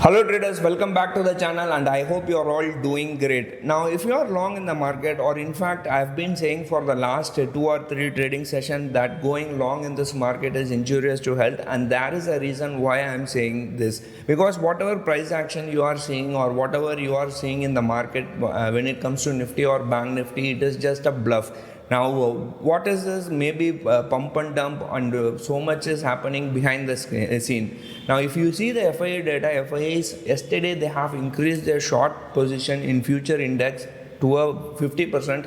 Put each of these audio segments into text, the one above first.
Hello traders, welcome back to the channel and I hope you are all doing great. Now if you are long in the market, or in fact I have been saying for the last 2 or 3 trading sessions that going long in this market is injurious to health, and that is the reason why I am saying this, because whatever price action you are seeing or whatever you are seeing in the market when it comes to Nifty or Bank Nifty, it is just a bluff. Now, what is this? Maybe pump and dump, and so much is happening behind the scene. Now, if you see the FIA data, FIAs yesterday they have increased their short position in future index to a 50%.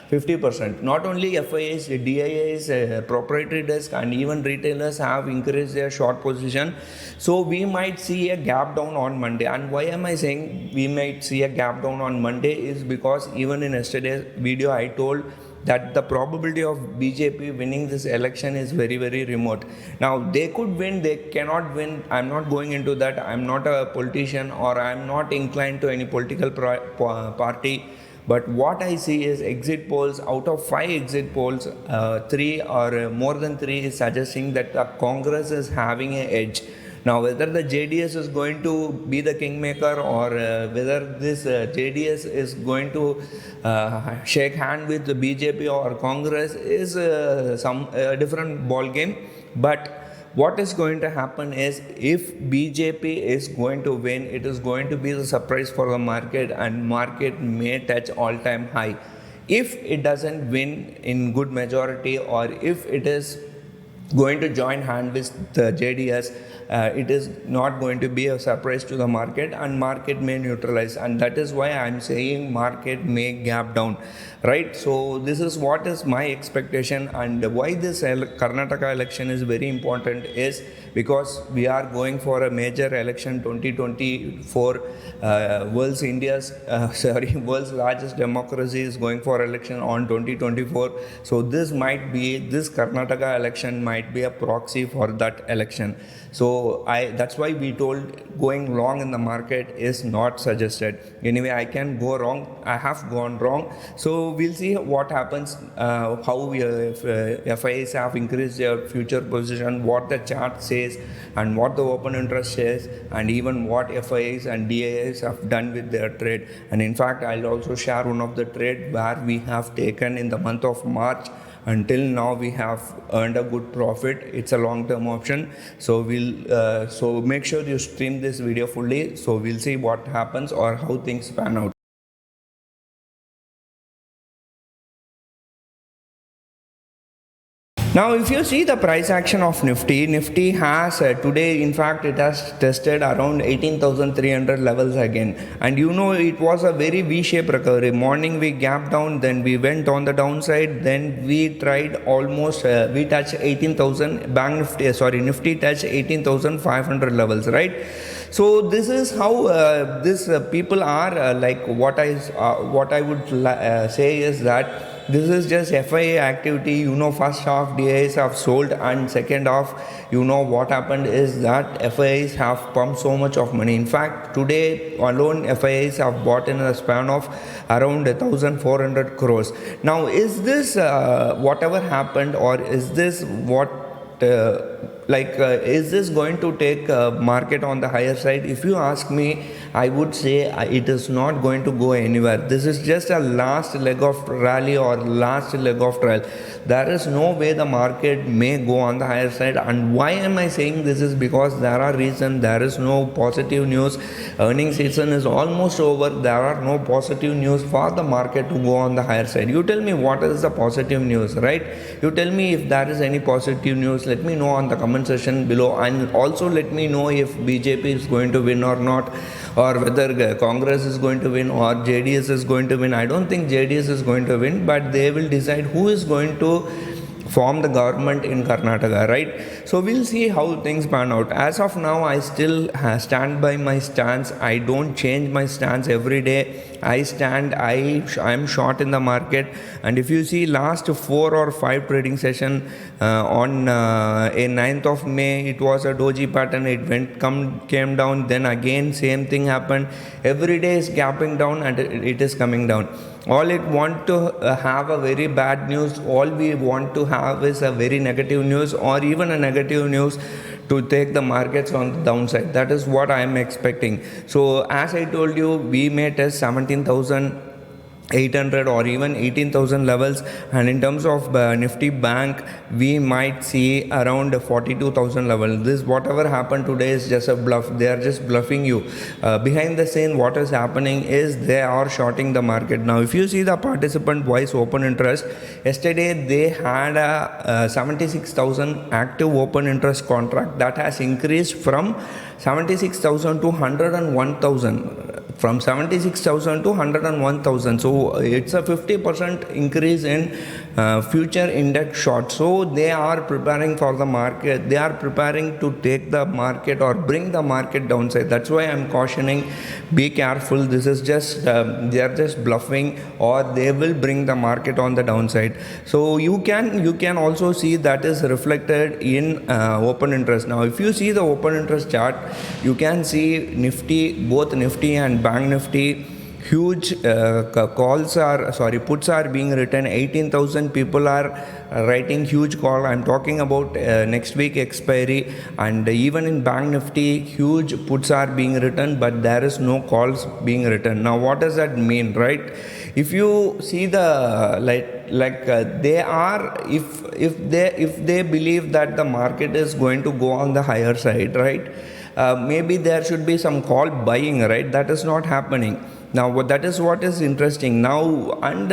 50%. Not only FIAs, DIAs, proprietary desk, and even retailers have increased their short position. So we might see a gap down on Monday. And why am I saying we might see a gap down on Monday is because even in yesterday's video I told that the probability of BJP winning this election is very, very remote. Now, they could win, they cannot win. I'm not going into that. I'm not a politician, or I'm not inclined to any political party. But what I see is exit polls. Out of 5 exit polls, 3 or more than 3 is suggesting that the Congress is having an edge. Now, whether the JDS is going to be the kingmaker, or whether this JDS is going to shake hand with the BJP or Congress is some different ball game. But what is going to happen is, if BJP is going to win, it is going to be the surprise for the market, and market may touch all-time high. If it doesn't win in good majority, or if it is going to join hand with the JDS, it is not going to be a surprise to the market, and market may neutralize, and that is why I am saying market may gap down, right? So this is what is my expectation. And why this Karnataka election is very important is because we are going for a major election 2024. World's largest democracy is going for election on 2024. So this Karnataka election might be a proxy for that election. So that's why we told going long in the market is not suggested. Anyway, I can go wrong. I have gone wrong. So we'll see what happens, how FIAs have increased their future position, what the chart says, and what the open interest says, and even what FIAs and DIAs have done with their trade. And in fact, I'll also share one of the trade where we have taken in the month of March. Until now we have earned a good profit. It's a long-term option. So so make sure you stream this video fully. So we'll see what happens or how things pan out. Now, if you see the price action of Nifty has today, in fact, it has tested around 18,300 levels again. And it was a very V-shaped recovery. Morning we gapped down, then we went on the downside, then we tried almost, we touched 18,000, Nifty touched 18,500 levels, right? So this is how people are like. What I would say is that this is just FIA activity. First half DIAs have sold, and second half, what happened is that FIAs have pumped so much of money. In fact, today alone FIAs have bought in a span of around 1,400 crores. Now, is this whatever happened, or is this what is this going to take market on the higher side? If you ask me, I would say it is not going to go anywhere. This is just a last leg of rally or last leg of trial. There is no way the market may go on the higher side. And why am I saying this is because there are reasons. There is no positive news. Earnings season is almost over. There are no positive news for the market to go on the higher side. You tell me what is the positive news, right? You tell me if there is any positive news. Let me know on the comment section below, and also let me know if BJP is going to win or not, or whether Congress is going to win or JDS is going to win. I don't think JDS is going to win, but they will decide who is going to form the government in Karnataka, right? So we'll see how things pan out. As of now, I still stand by my stance. I don't change my stance every day. I'm short in the market. And if you see last 4 or 5 trading session on 9th of May, it was a doji pattern. It came down, then again same thing happened. Every day is gapping down and it is coming down. All it want to have a very bad news. All we want to have is a very negative news, or even a negative news to take the markets on the downside. That is what I am expecting. So as I told you, we may test 17,800 or even 18,000 levels, and in terms of Nifty bank, we might see around 42,000 level. This whatever happened today is just a bluff. They are just bluffing you. Behind the scene, what is happening is they are shorting the market. Now if you see the participant wise open interest, yesterday they had a 76,000 active open interest contract that has increased from 76,000 to 101,000, from 76,000 to 101,000. So it's a 50% increase in future index short. So they are preparing for the market. They are preparing to take the market or bring the market downside. That's why I'm cautioning, be careful. This is just they are just bluffing, or they will bring the market on the downside. So you can also see that is reflected in open interest. Now if you see the open interest chart, you can see Nifty, both Nifty and Bank Nifty, huge puts are being written. 18,000 people are writing huge call. I'm talking about next week expiry, and even in Bank Nifty, huge puts are being written, but there is no calls being written. Now what does that mean, right? If you see the they are, if they believe that the market is going to go on the higher side, right? Maybe there should be some call buying, right? That is not happening. Now that is what is interesting now, and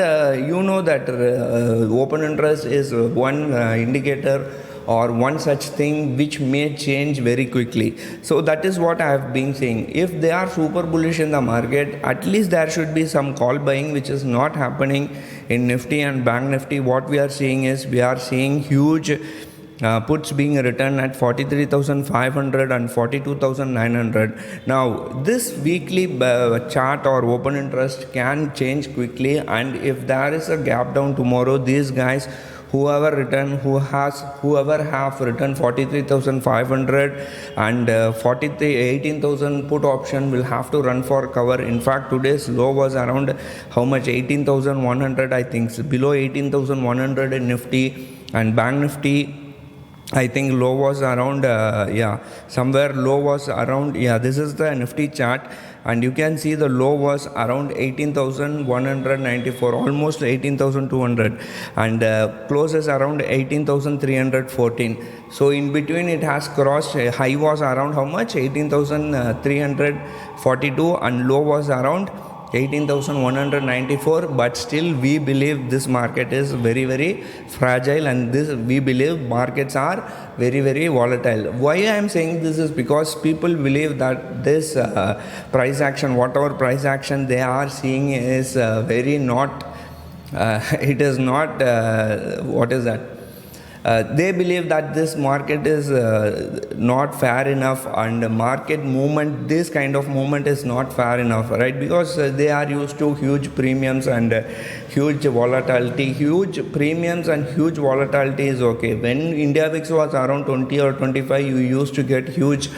you know that open interest is one indicator or one such thing which may change very quickly. So that is what I have been saying. If they are super bullish in the market, at least there should be some call buying, which is not happening in Nifty and Bank Nifty. What we are seeing is, we are seeing huge puts being written at 43,500 and 42,900. Now this weekly chart or open interest can change quickly, and if there is a gap down tomorrow, these guys, whoever have written 43,500 and 18,000 put option will have to run for cover. In fact, today's low was around how much? 18,100, I think. So below 18,100 in Nifty and Bank Nifty, I think low was around somewhere low was around, this is the Nifty chart, and you can see the low was around 18,194, almost 18,200, and closes around 18,314. So in between it has crossed. High was around how much? 18,342, and low was around 18,194. But still we believe this market is very, very fragile, and we believe markets are very, very volatile. Why I am saying this is because people believe that this price action, whatever price action they are seeing, is very not it is not what is that they believe that this market is not fair enough, and market movement, this kind of movement is not fair enough, right? Because they are used to huge premiums and huge volatility. Huge premiums and huge volatility is okay. When India VIX was around 20 or 25, you used to get huge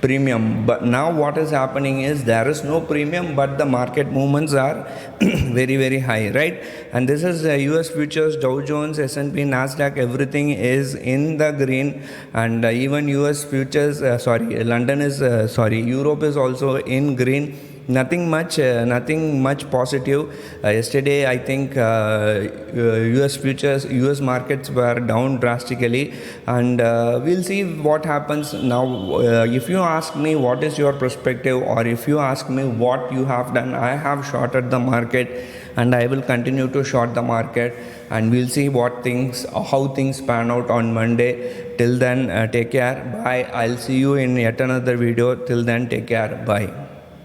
premium. But now what is happening is, there is no premium, but the market movements are very, very high, right? And this is US futures, Dow Jones, S&P, Nasdaq, everything is in the green, and even US futures, London is Europe is also in green. Nothing much positive. Yesterday I think US futures, US markets were down drastically, and we'll see what happens now. If you ask me what is your perspective, or if you ask me what you have done, I have shorted the market, and I will continue to short the market, and we'll see how things pan out on Monday. Till then, take care. Bye. I'll see you in yet another video. Till then, take care. Bye.